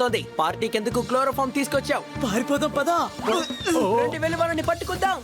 అనిపిస్తోంది. పార్టీకి ఎందుకు క్లోరోఫామ్ తీసుకొచ్చావు? పారిపోదాం పదా. రండి వెళ్ళి వాళ్ళని పట్టుకుందాం.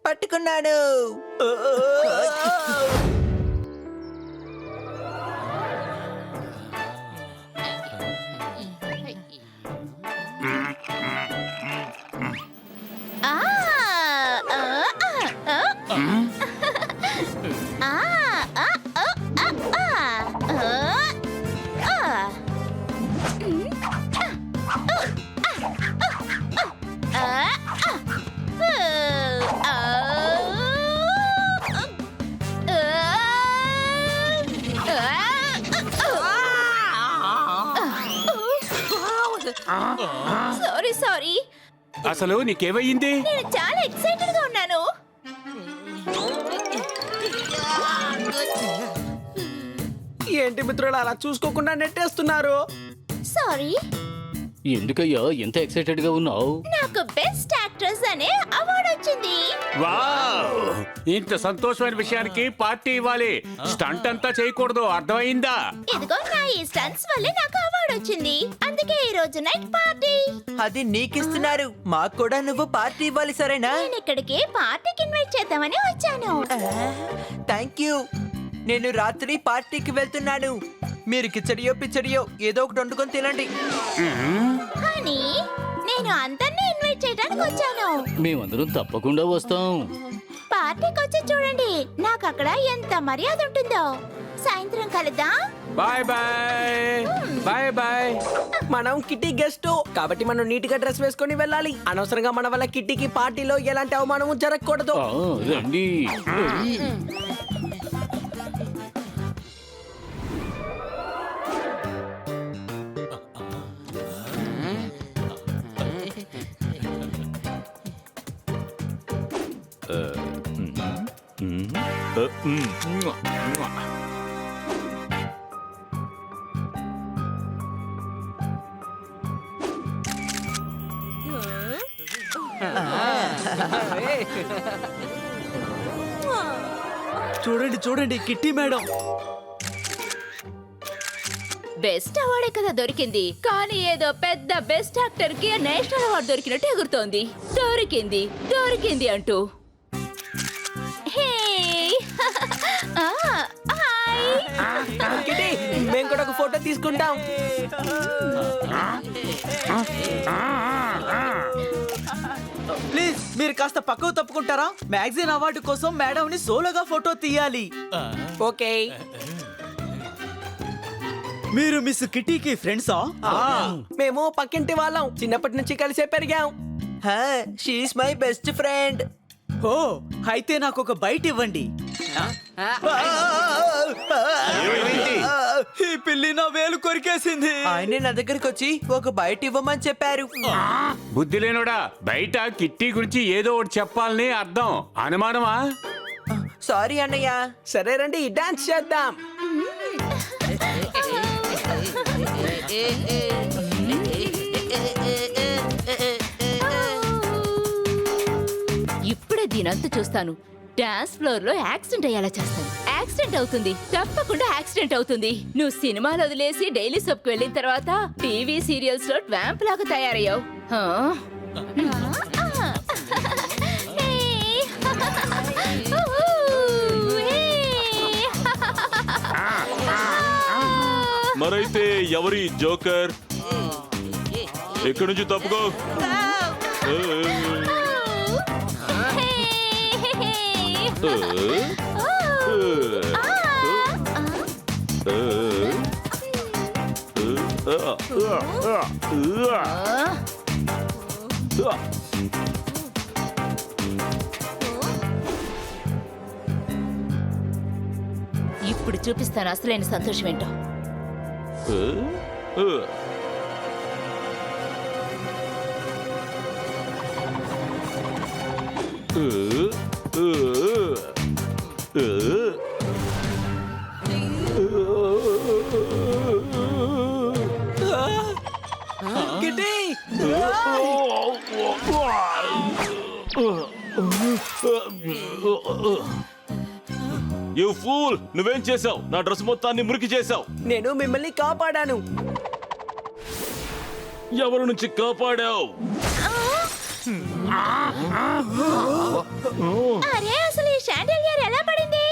పట్టుకున్నాను. సారీ. అసలు నీకేమయ్యింది? నేను చాలా ఎక్సైటెడ్ గా ఉన్నాను. ఏంటి మిత్రులు అలా చూసుకోకుండా నెట్టేస్తున్నారు? సారీ. ఎందుకయ్యా ఎంత ఎక్సైటెడ్ గా ఉన్నావు? నాకు బెస్ట్ యాక్ట్రెస్ అనే అవార్డు వచ్చింది. వావ్! ఇంత సంతోషమైన విషయానికి పార్టీ ఇవ్వాలి. స్టంట్ అంతా చేయకూడదు, అర్థమైందా? ఇదిగో నా ఈ స్టంట్స్ వల్లే నాకు అవార్డు వచ్చింది. అందుకే ఈ రోజు నైట్ పార్టీ. అది నీకిస్తున్నారు, మాకు కూడా నువ్వు పార్టీ ఇవ్వాలి, సరేనా? నేను ఇక్కడికి పార్టీకి ఇన్వైట్ చేద్దామని వచ్చాను. Thank you. నేను రాత్రి పార్టీకి వెళ్తున్నాను. మీరు కిచడియో పిచ్చడియో ఏదో ఒకటి వండుకొని తినండి. కానీ నేను అందరినీ ఇన్వైట్ చేయడానికి వచ్చాను. మేమందరం తప్పకుండా వస్తాం. పార్టీకి వచ్చి చూడండి, నాకు అక్కడ ఎంత మర్యాద ఉంటుందో. సాయంత్రం కలుద్దాం. Bye bye. Bye bye. మనం కిట్టి గెస్ట్ కాబట్టి మనం నీట్ గా డ్రెస్ వేసుకొని వెళ్ళాలి. అనవసరంగా మన వల్ల కిట్టికి పార్టీలో ఎలాంటి అవమానము జరగకూడదు. రండి. చూడండి చూడండి, కిట్టి మేడం. బెస్ట్ అవార్డే కదా దొరికింది, కానీ ఏదో పెద్ద బెస్ట్ యాక్టర్ కి నేషనల్ అవార్డు దొరికినట్టు ఎగురుతోంది. దొరికింది దొరికింది అంటూ. హే కిట్టి, మేము కూడా ఒక ఫోటో తీసుకుంటాం. ప్లీజ్ మీరు కాస్త పక్కకు తప్పుకుంటారా? మ్యాగజైన్ అవార్డు కోసం మేడం ని సోలోగా ఫోటో తీయాలి. ఓకే. మీరు మిస్ కిట్టీకి ఫ్రెండ్సా? మేము పక్కింటి వాళ్ళం, చిన్నప్పటి నుంచి కలిసే పెరిగాం. She's my best friend. ఓ అయితే నాకు ఒక బైట్ ఇవ్వండి. ఈ పిల్లి నా వేలు కొరికేసింది. ఆయన నా దగ్గరికి వచ్చి ఒక బైట్ ఇవ్వమని చెప్పారు. బుద్ధి లేనోడా, బయట కిట్టి గురించి ఏదో ఒకటి చెప్పాలని అర్థం. అనుమానమా? సారీ అన్నయ్య. సరే రండి డాన్స్ చేద్దాం. ఇప్పుడే దీనంతా చూస్తాను. డాన్స్ ఫ్లోర్ లో యాక్సిడెంట్ అయ్యేలా చేస్తాను. యాక్సిడెంట్ అవుతుంది, తప్పకుండా యాక్సిడెంట్ అవుతుంది. నువ్వు సినిమాలు వదిలేసి డైలీ సోప్ కి వెళ్ళిన తర్వాత టీవీ సీరియల్స్ లో ట్వాంప్ లాగా తయారయ్యావు. మరైతే ఎవరి జోకర్? ఎక్కడి నుంచి తప్పుకో. ఇప్పుడు చూపిస్తాను అసలైన సంతోషం ఏంటో. కిట్టి యు ఫూల్, నువ్వేం చేసావు? నా డ్రెస్ మొత్తాన్ని మురికి చేసావు. నేను మిమ్మల్ని కాపాడాను. ఎవరి నుంచి కాపాడావు? అరే అసలు ఈ షాండిలియర్ ఎలా పడింది?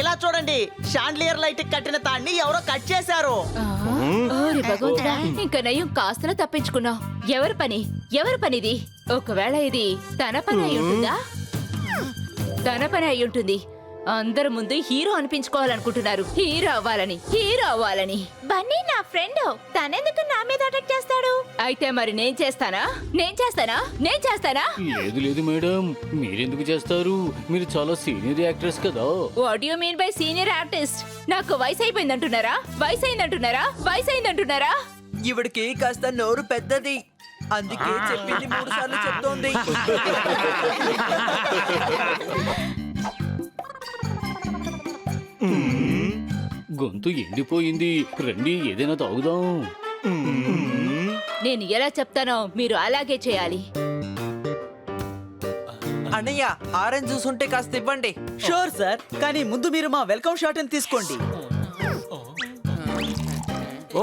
ఇలా చూడండి, షాండ్లియర్ లైట్ కట్టిన తాడిని ఎవరో కట్ చేశారు. ఓరి భగవంతుడా, ఇంకా నయం కాస్తలో తప్పించుకున్నావు. ఎవరి పనిది? ఒకవేళ ఇది తన పని అయి ఉంటుందా? తన పని అయి ఉంటుంది. అందరి ముందు హీరో అనిపించుకోవాలనుకుంటున్నారు. హీరో అవ్వాలని. బన్నీ నా ఫ్రెండ్, తనెందుకు నా మీద అటాక్ చేస్తాడు? అయితే మరి నేను చేస్తానా? లేదు లేదు మేడం, మీరెందుకు చేస్తారు? మీరు చాలా సీనియర్ యాక్ట్రెస్ కదా. What you mean by senior artist? నాకు వయసు అయిపోయిందంటున్నారా? ఈవిడికి కాస్త నోరు పెద్దది, అందుకే చెప్పింది 3 సార్లు చెప్తోంది. గొంతు ఎండిపోయింది, రండి ఏదైనా తాగుదాం. నేను ఎలా చెప్తానో మీరు అలాగే చేయాలి. అన్నయ్య, ఆరెంజ్ జ్యూస్ ఉంటే కాస్త ఇవ్వండి. షూర్ సార్, కానీ ముందు మీరు మా వెల్కమ్ షాట్ ని తీసుకోండి.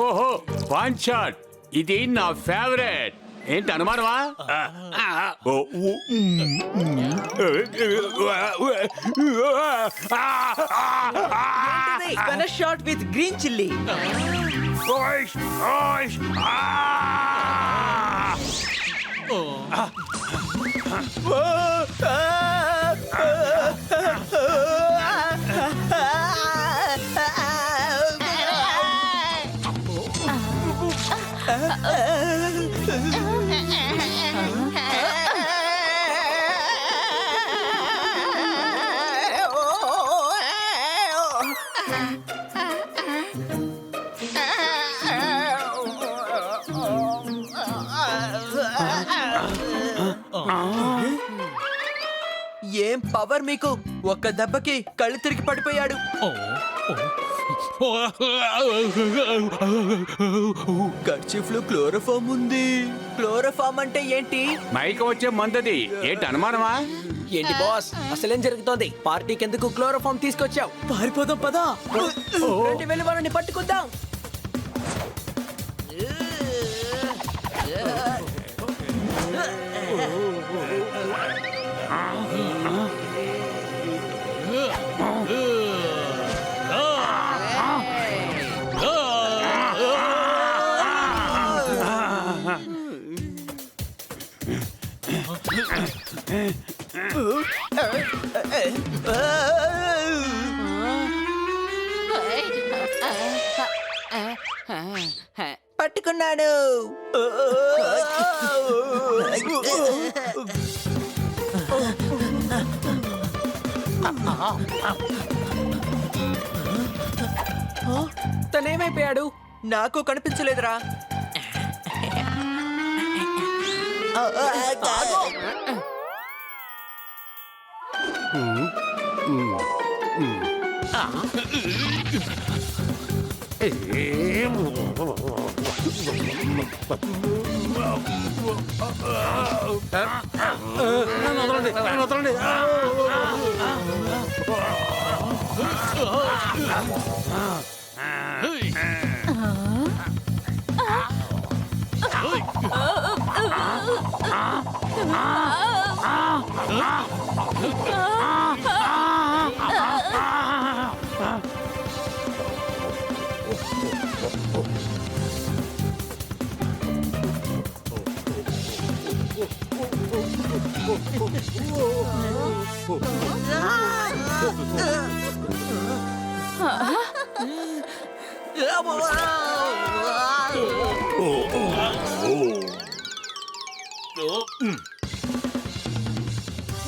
ఓహో, వన్ షాట్. ఇది నా ఫేవరెట్. ఏంటి అనుమానమా? Spanish shot with green chilli. ఏం పవర్ మీకు! ఒక్క దెబ్బకి కళ్ళు తిరిగి పడిపోయాడు. కర్చీఫ్ లో క్లోరోఫామ్ ఉంది. క్లోరోఫామ్ అంటే ఏంటి? మైక వచ్చే మందది. ఏంటి అనుమానమా? ఏంటి బాస్, అసలేం జరుగుతోంది? పార్టీకి ఎందుకు క్లోరోఫామ్ తీసుకొచ్చావు? పారిపోదాం పదా. రండి, వెళ్ళి వాళ్ళని పట్టుకుందాం. పట్టుకున్నాను. తనేమైపోయాడు? నాకు కనిపించలేదురా.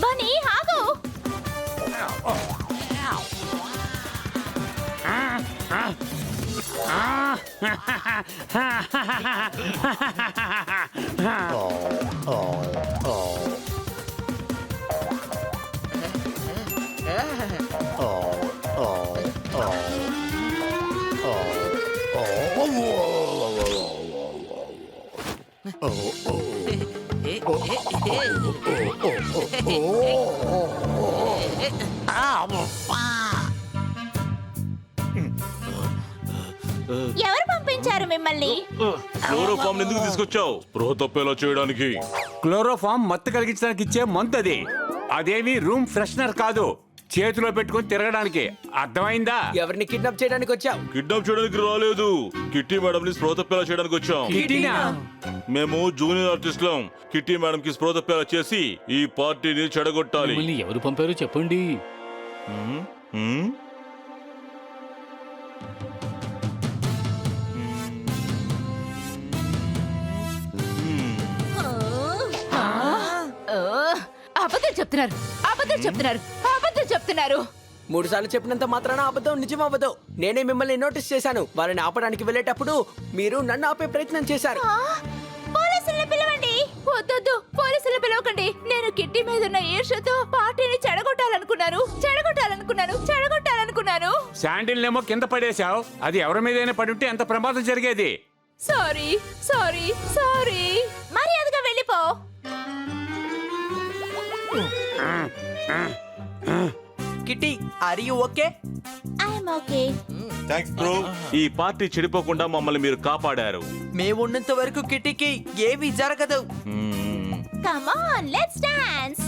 బన్నీ ఆగు. ఎవరు పంపించారు మిమ్మల్ని? క్లోరోఫామ్ ఎందుకు తీసుకొచ్చావు? స్పృహ తప్పేలా చేయడానికి. క్లోరోఫామ్ మత్తు కలిగించడానికి ఇచ్చే మందు అది. అదేమి రూమ్ ఫ్రెషనర్ కాదు, చేతిలో పెట్టుకొని తిరగడానికి. అర్థమైందా? ఎవరిని కిడ్నాప్ చేయడానికి వచ్చావు? కిడ్నాప్ చేయడానికి రాలేదు, కిట్టి మేడం ని స్పృహ తప్పేలా చేయడానికి వచ్చాం. కిటీనా? మేము జూనియర్ ఆర్టిస్టులం. కిట్టి మేడం కి స్పృహ తప్పేలా చేసి ఈ పార్టీని చెడగొట్టాలి. మిమ్మల్ని ఎవరు పంపారో చెప్పండి. హ్మ్? అబద్ధం చెప్తున్నారు, అబద్ధం చెప్తున్నారు, అబద్ధం చెప్తున్నారు. 3 సార్లు చెప్పినంత మాత్రాన అబద్ధం నిజం అవ్వదు. నేనే మిమ్మల్ని నోటీస్ చేశాను. వాళ్ళని ఆపడానికి వెళ్ళేటప్పుడు మీరు నన్ను ఆపే ప్రయత్నం చేశారు. పోలీసుల్ని పిలవండి. వద్దొద్దు, పోలీసుల్ని పిలవకండి. నేను కిట్టి మీద ఉన్న ఈర్ష్యతో పార్టీని చెడగొట్టాలనుకున్నాను. శాండిల్ ఏమో కింద పడేశావు. అది ఎవరి మీదైనా పడి ఉంటే ఎంత ప్రమాదం జరిగేది. Sorry sorry sorry. మర్యాదగా వెళ్ళిపో. Kitty, are you okay? I'm okay. Thanks bro. ఈ పార్టీ చెడిపోకుండా మమ్మల్ని మీరు కాపాడారు. మేము ఉన్నంత వరకు కిట్టికి ఏమీ జరగదు. Come on, let's dance.